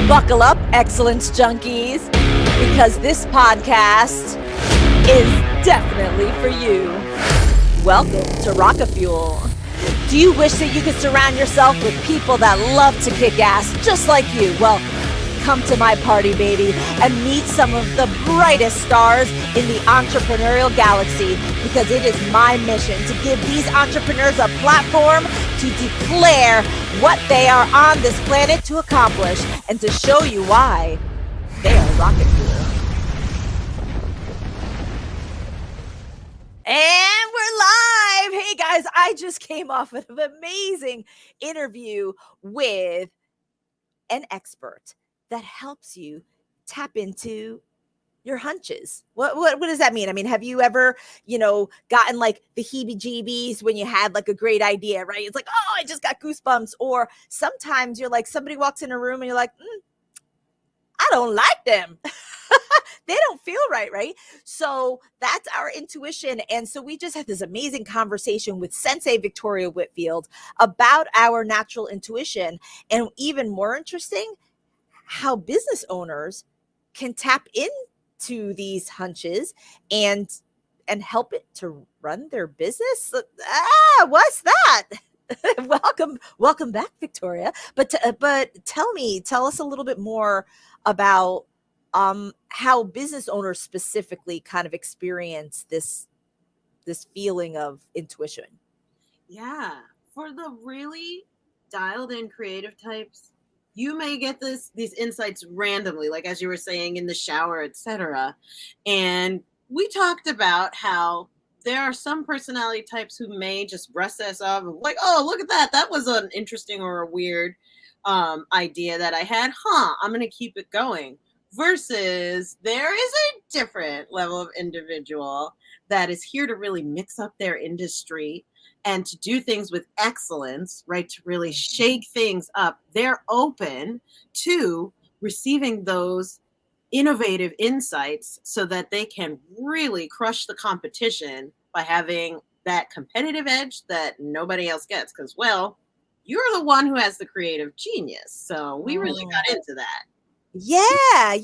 Buckle up, excellence junkies, because this podcast is definitely for you. Welcome to Rockafuel. Do you wish that you could surround yourself with people that love to kick ass just like you? Well, come to my party, baby, and meet some of the brightest stars in the entrepreneurial galaxy, because it is my mission to give these entrepreneurs a platform to declare what they are on this planet to accomplish and to show you why they are rocket fuel. And we're live. Hey guys, I just came off of an amazing interview with an expert that helps you tap into your hunches. What does that mean? I mean, have you ever, gotten like the heebie-jeebies when you had like a great idea, right? It's like, oh, I just got goosebumps. Or sometimes you're like, somebody walks in a room and you're like, I don't like them. They don't feel right? So that's our intuition. And so we just had this amazing conversation with Sensei Victoria Whitfield about our natural intuition. And even more interesting, how business owners can tap into these hunches and help it to run their business. What's that? welcome back, Victoria. But tell us a little bit more about how business owners specifically kind of experience this feeling of intuition. Yeah, for the really dialed in creative types, you may get these insights randomly, like as you were saying, in the shower, etc. And we talked about how there are some personality types who may just brush this off, like, oh, look at that. That was an interesting or a weird idea that I had. I'm going to keep it going. Versus there is a different level of individual that is here to really mix up their industry and to do things with excellence, right? To really shake things up. They're open to receiving those innovative insights so that they can really crush the competition by having that competitive edge that nobody else gets. Because, well, you're the one who has the creative genius. So we really got into that. Yeah.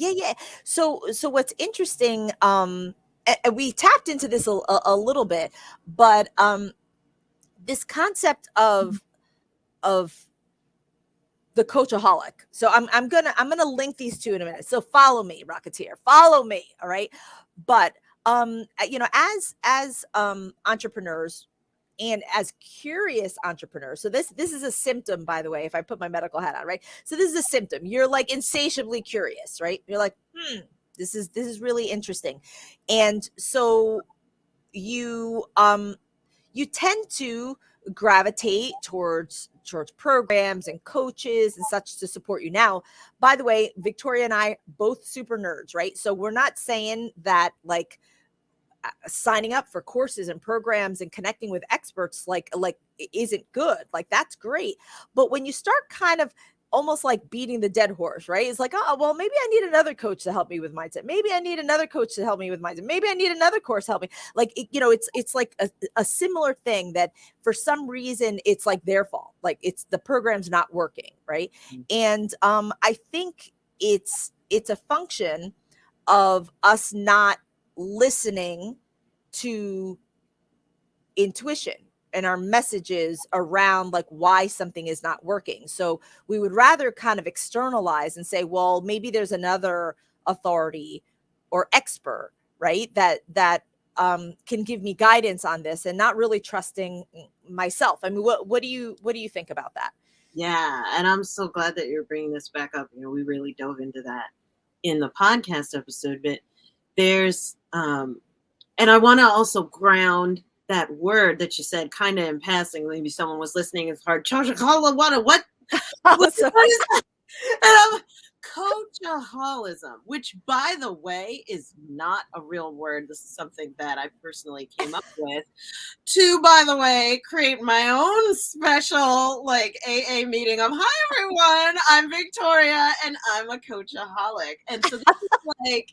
So what's interesting, and we tapped into this a little bit, but this concept of the coachaholic. So I'm gonna link these two in a minute. So follow me, Rocketeer. Follow me, all right? But as entrepreneurs and as curious entrepreneurs. So this is a symptom, by the way, if I put my medical hat on, right? So this is a symptom. You're like insatiably curious, right? You're like, this is really interesting. And so you tend to gravitate towards programs and coaches and such to support you. Now, by the way, Victoria and I both super nerds, right? So we're not saying that like signing up for courses and programs and connecting with experts like isn't good. Like that's great. But when you start kind of almost like beating the dead horse, right? It's like, oh, well, maybe I need another coach to help me with mindset. Maybe I need another coach to help me with mindset. Maybe I need another course to help me. Like, it's like a similar thing that for some reason it's like their fault. Like it's the program's not working, right? And I think it's a function of us not listening to intuition and our messages around like why something is not working. So we would rather kind of externalize and say, well, maybe there's another authority or expert, right? That can give me guidance on this, and not really trusting myself. I mean, what do you think about that? Yeah. And I'm so glad that you're bringing this back up. We really dove into that in the podcast episode, but there's, and I want to also ground that word that you said kind of in passing. Maybe someone was listening. It's hard. What? What is that? And coachaholism, which, by the way, is not a real word. This is something that I personally came up with to, by the way, create my own special like AA meeting of, hi, everyone, I'm Victoria and I'm a coachaholic. And so this is like,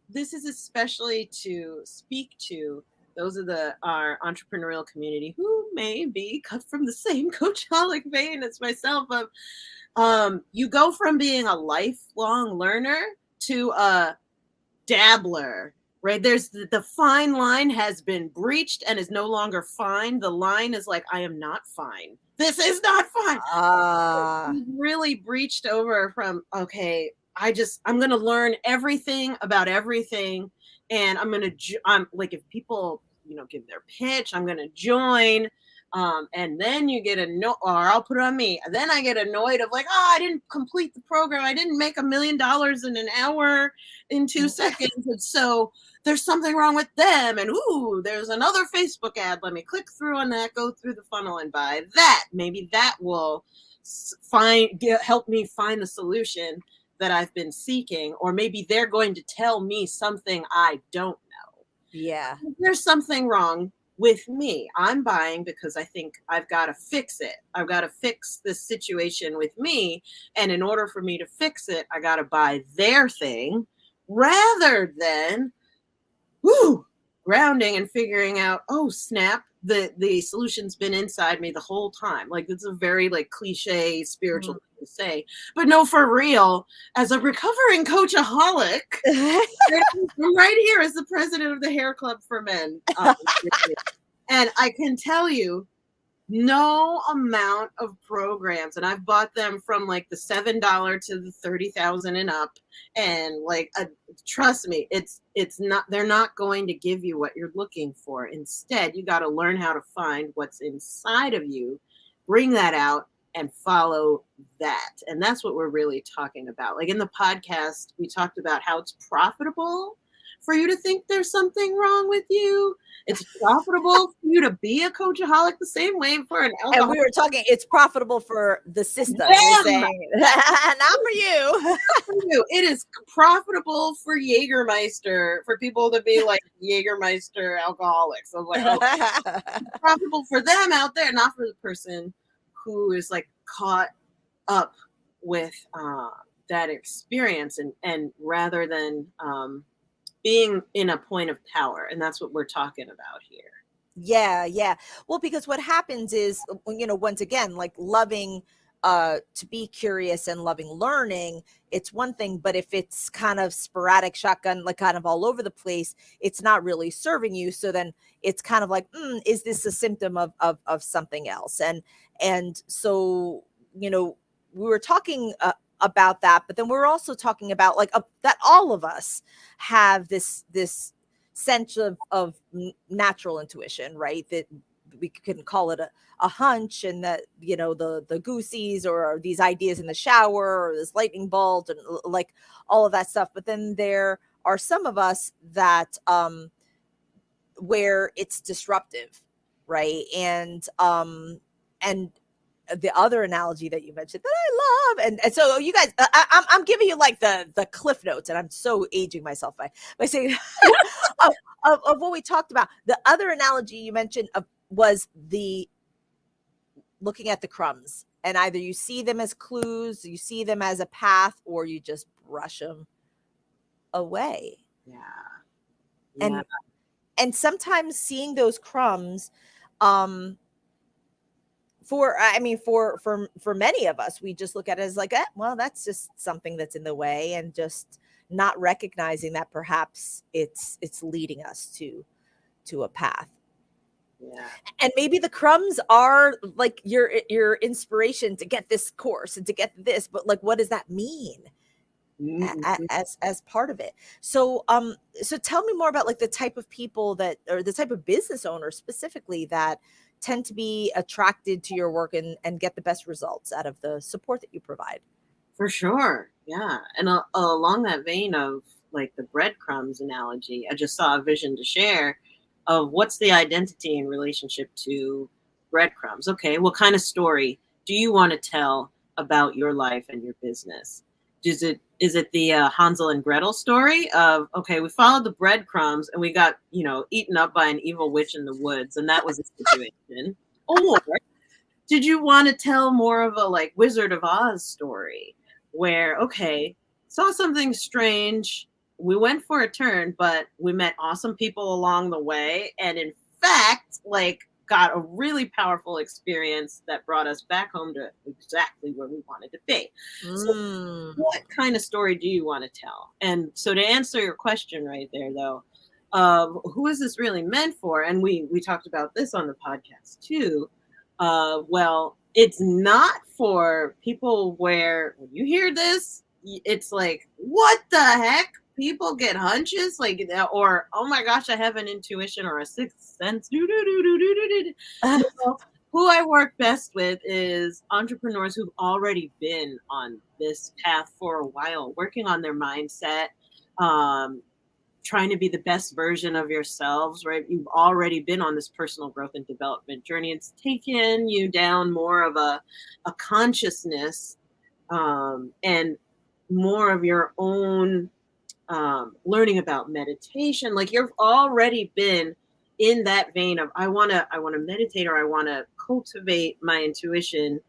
this is especially to speak to Those are our entrepreneurial community who may be cut from the same coachaholic vein as myself. You go from being a lifelong learner to a dabbler, right? There's the fine line has been breached and is no longer fine. The line is like, I am not fine. This is not fine. Really breached over from, okay, I'm going to learn everything about everything. And I'm like, if people, give their pitch, I'm going to join. And then you get or I'll put it on me. And then I get annoyed of like, I didn't complete the program. I didn't make $1 million in an hour in 2 seconds. And so there's something wrong with them. And there's another Facebook ad. Let me click through on that, go through the funnel and buy that. Maybe that will help me find the solution that I've been seeking. Or maybe they're going to tell me something I don't know. Yeah. There's something wrong with me. I'm buying because I think I've got to fix it. I've got to fix this situation with me. And in order for me to fix it, I got to buy their thing rather than grounding and figuring out, oh, snap, the solution's been inside me the whole time. Like, it's a very like cliche spiritual thing to say, but no, for real, as a recovering coachaholic, right here as the president of the Hair Club for Men. And I can tell you, no amount of programs, and I've bought them from like the $7 to the 30,000 and up, and like trust me, it's not, they're not going to give you what you're looking for. Instead, you got to learn how to find what's inside of you, bring that out, and follow that. And that's what we're really talking about. Like in the podcast, we talked about how it's profitable for you to think there's something wrong with you. It's profitable for you to be a coachaholic the same way for an alcoholic. And we were talking, it's profitable for the system. You're saying, not for you. Not for you. It is profitable for Jägermeister, for people to be like Jägermeister alcoholics. I was like, it's profitable for them out there, not for the person who is like caught up with that experience, and rather than being in a point of power. And that's what we're talking about here. Yeah. Well, because what happens is, once again, like loving to be curious and loving learning, it's one thing, but if it's kind of sporadic shotgun, like kind of all over the place, it's not really serving you. So then it's kind of like, is this a symptom of something else? And so, we were talking about that, but then we're also talking about like that all of us have this sense of natural intuition, right? That we can call it a hunch, and that the goosies or these ideas in the shower or this lightning bolt and like all of that stuff. But then there are some of us that where it's disruptive, right? And the other analogy that you mentioned that I love, and so you guys, I'm giving you like the cliff notes, and I'm so aging myself by saying of what we talked about. The other analogy you mentioned was the looking at the crumbs, and either you see them as clues, you see them as a path, or you just brush them away. Yeah. And sometimes seeing those crumbs, for many of us, we just look at it as like, well, that's just something that's in the way, and just not recognizing that perhaps it's leading us to a path. Yeah. And maybe the crumbs are like your inspiration to get this course and to get this, but like, what does that mean as part of it? So tell me more about like the type of people that, or the type of business owners specifically, that tend to be attracted to your work and get the best results out of the support that you provide. For sure. Yeah. And along that vein of like the breadcrumbs analogy, I just saw a vision to share of what's the identity in relationship to breadcrumbs. Okay, what kind of story do you want to tell about your life and your business? Is it the Hansel and Gretel story of, okay, we followed the breadcrumbs and we got, eaten up by an evil witch in the woods, and that was the situation? Or did you want to tell more of a like Wizard of Oz story where, okay, saw something strange, we went for a turn, but we met awesome people along the way. And in fact, like, got a really powerful experience that brought us back home to exactly where we wanted to be. So, Mm. what kind of story do you want to tell? And so, to answer your question right there, though, who is this really meant for? And we talked about this on the podcast too. Well, it's not for people where when you hear this, it's like, what the heck? People get hunches like that, or oh my gosh, I have an intuition or a sixth sense. No, who I work best with is entrepreneurs who've already been on this path for a while, working on their mindset, um, trying to be the best version of yourselves, right? You've already been on this personal growth and development journey. It's taken you down more of a consciousness, and more of your own, learning about meditation. Like, you've already been in that vein of I want to meditate, or I want to cultivate my intuition,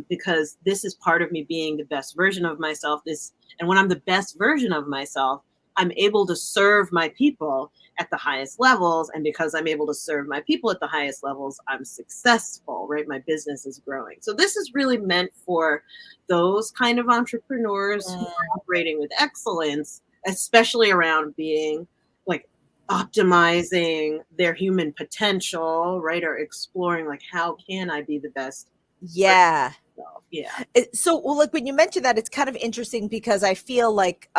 because this is part of me being the best version of myself. This, and when I'm the best version of myself, I'm able to serve my people at the highest levels, and because I'm able to serve my people at the highest levels, I'm successful, right? My business is growing. So this is really meant for those kind of entrepreneurs who Mm. are operating with excellence, especially around being like optimizing their human potential, right? Or exploring like, how can I be the best Yeah. self? Yeah. So, well, like when you mention that, it's kind of interesting because I feel like,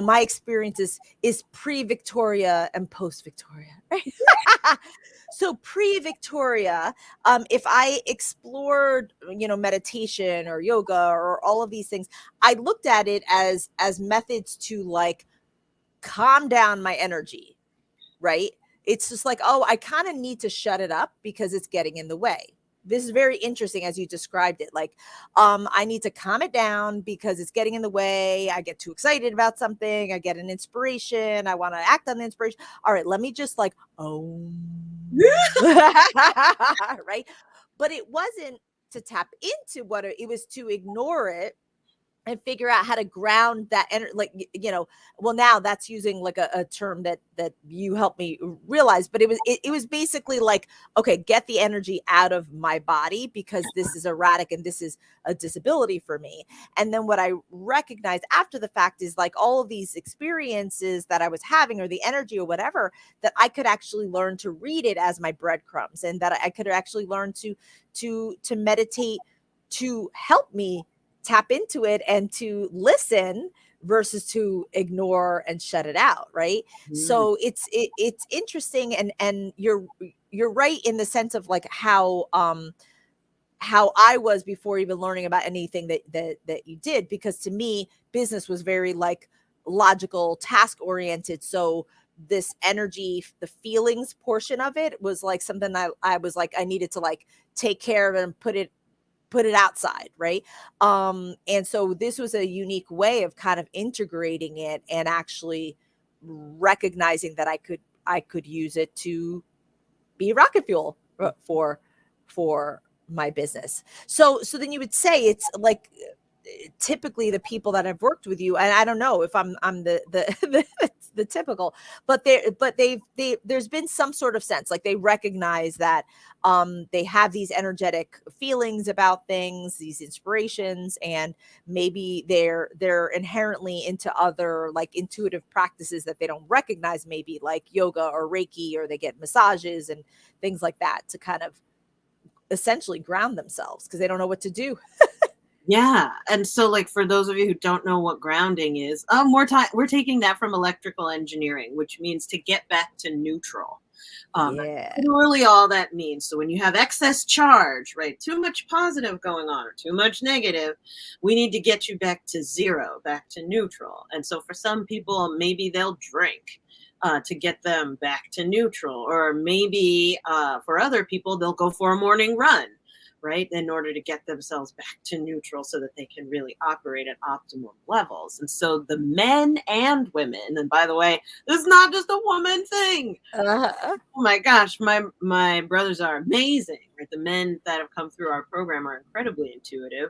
my experience is pre-Victoria and post-Victoria, right? So pre-Victoria, if I explored, meditation or yoga or all of these things, I looked at it as methods to like calm down my energy, right? It's just like, oh, I kind of need to shut it up because it's getting in the way. This is very interesting as you described it. Like, I need to calm it down because it's getting in the way. I get too excited about something. I get an inspiration. I want to act on the inspiration. All right, let me just like, oh, right. But it wasn't to tap into what it was, to ignore it and figure out how to ground that energy. Like, well, now that's using like a term that you helped me realize, but it was basically like, okay, get the energy out of my body because this is erratic and this is a disability for me. And then what I recognized after the fact is like all of these experiences that I was having, or the energy or whatever, that I could actually learn to read it as my breadcrumbs, and that I could actually learn to meditate to help me tap into it and to listen versus to ignore and shut it out, right? Mhm. So it's interesting, and you're right in the sense of like how I was before even learning about anything that you did, because to me business was very like logical, task oriented. So this energy, the feelings portion of it was like something that I was like I needed to like take care of and put it outside, right? And so this was a unique way of kind of integrating it and actually recognizing that I could use it to be rocket fuel for my business. So then you would say it's like typically the people that have worked with you, and I don't know if I'm the typical, but there's been some sort of sense like they recognize that they have these energetic feelings about things, these inspirations, and maybe they're inherently into other like intuitive practices that they don't recognize, maybe like yoga or Reiki, or they get massages and things like that to kind of essentially ground themselves because they don't know what to do. Yeah. And so, like, for those of you who don't know what grounding is, we're taking that from electrical engineering, which means to get back to neutral. Yeah. Literally all that means. So when you have excess charge, right, too much positive going on or too much negative, we need to get you back to zero, back to neutral. And so for some people, maybe they'll drink. To get them back to neutral, or maybe for other people, they'll go for a morning run, right, in order to get themselves back to neutral so that they can really operate at optimum levels. And so the men and women, and by the way, this is not just a woman thing. Uh-huh. Oh my gosh, my brothers are amazing. Right, the men that have come through our program are incredibly intuitive,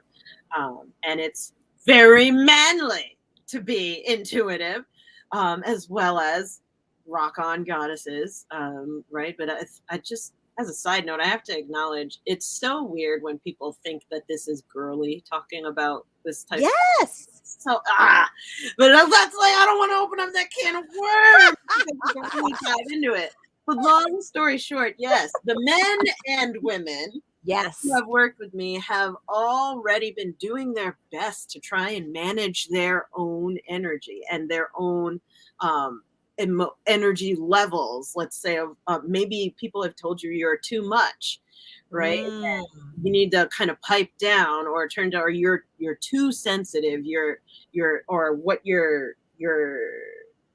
and it's very manly to be intuitive. as well as rock on goddesses, right? But I just, as a side note, I have to acknowledge it's so weird when people think that this is girly talking about this type of Yes. so but that's like I don't want to open up that can of worms because we can really dive into it. But long story short, yes, the men and women Yes. who have worked with me have already been doing their best to try and manage their own energy and their own energy levels. Let's say maybe people have told you you're too much, right? You need to kind of pipe down or turn to, or you're too sensitive. Or what your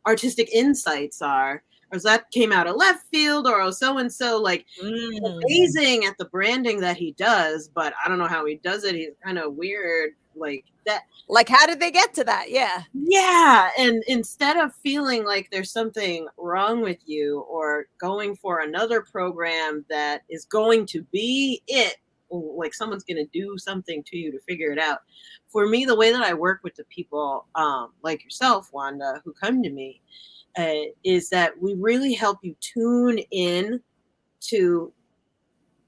artistic insights are. Or that came out of left field, or so and so. Like amazing at the branding that he does, but I don't know how he does it. He's kind of weird, like that. Like, how did they get to that? Yeah. And instead of feeling like there's something wrong with you or going for another program that is going to be it, like someone's going to do something to you to figure it out. For me, the way that I work with the people like yourself, Wanda, who come to me, is that we really help you tune in to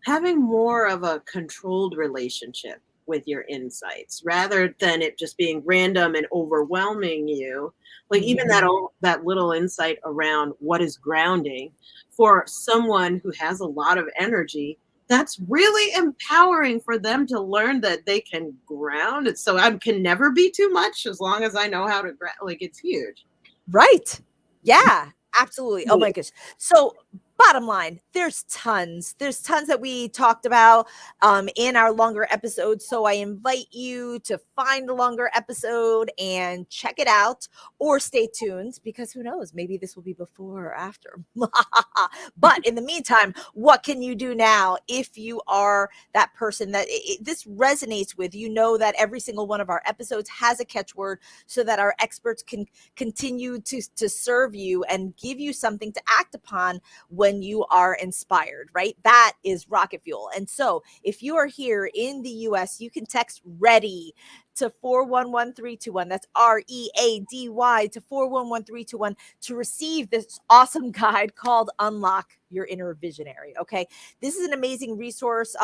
having more of a controlled relationship with your insights rather than it just being random and overwhelming you. Like even that little insight around what is grounding for someone who has a lot of energy, that's really empowering for them to learn that they can ground it. So I can never be too much as long as I know how to ground. Like it's huge. Right. Yeah, absolutely. Oh my gosh. So bottom line, there's tons that we talked about in our longer episodes. So I invite you to find the longer episode and check it out, or stay tuned, because who knows, maybe this will be before or after. But in the meantime, what can you do now if you are that person that this resonates with? You know that every single one of our episodes has a catchword so that our experts can continue to serve you and give you something to act upon when you are inspired, right? That is rocket fuel. And so if you are here in the US, you can text READY to 411321. That's READY to 411321 to receive this awesome guide called Unlock Your Inner Visionary. Okay. This is an amazing resource.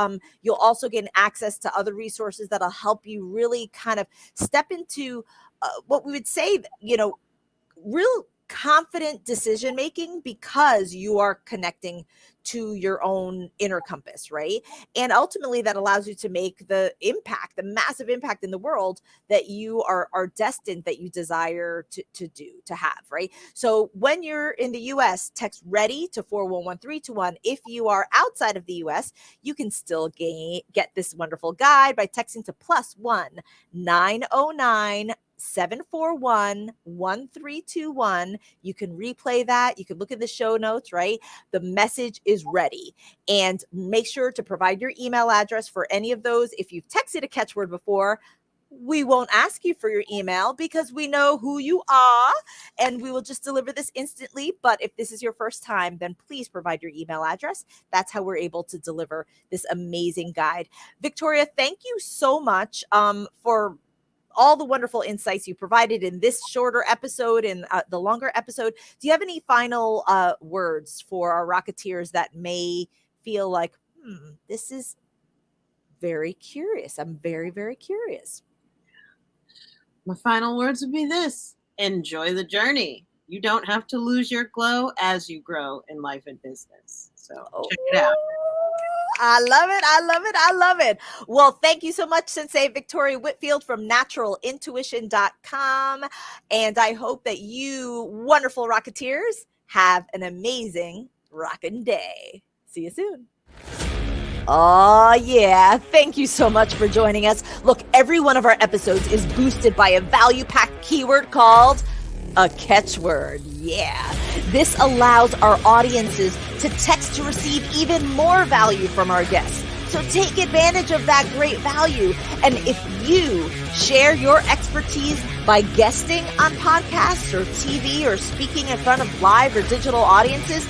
You'll also get access to other resources that'll help you really kind of step into what we would say, real confident decision making, because you are connecting to your own inner compass, right? And ultimately that allows you to make the massive impact in the world that you are destined, that you desire to have, right? So when you're in the US, text READY to 411321. If you are outside of the US, you can still get this wonderful guide by texting to +1 909 741-1321. You can replay that. You can look at the show notes, right? The message is ready. And make sure to provide your email address for any of those. If you've texted a catchword before, we won't ask you for your email because we know who you are and we will just deliver this instantly. But if this is your first time, then please provide your email address. That's how we're able to deliver this amazing guide. Victoria, thank you so much for all the wonderful insights you provided in this shorter episode and the longer episode. Do you have any final words for our Rocketeers that may feel like, this is very curious? I'm very, very curious. My final words would be this: enjoy the journey. You don't have to lose your glow as you grow in life and business. So check it out. I love it. I love it. I love it. Well, thank you so much, Sensei Victoria Whitfield from naturalintuition.com. And I hope that you wonderful Rocketeers have an amazing rockin' day. See you soon. Oh, yeah. Thank you so much for joining us. Look, every one of our episodes is boosted by a value-packed keyword called a catchword. Yeah. This allows our audiences to text to receive even more value from our guests. So take advantage of that great value. And if you share your expertise by guesting on podcasts or TV or speaking in front of live or digital audiences,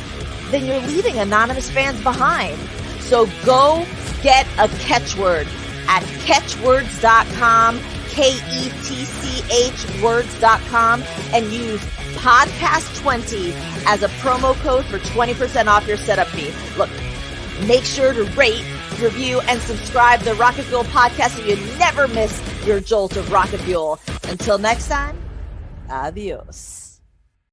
then you're leaving anonymous fans behind. So go get a catchword at catchwords.com. KETCH words.com, and use podcast20 as a promo code for 20% off your setup fee. Look, make sure to rate, review, and subscribe to the Rocket Fuel podcast so you never miss your jolt of rocket fuel. Until next time, adios.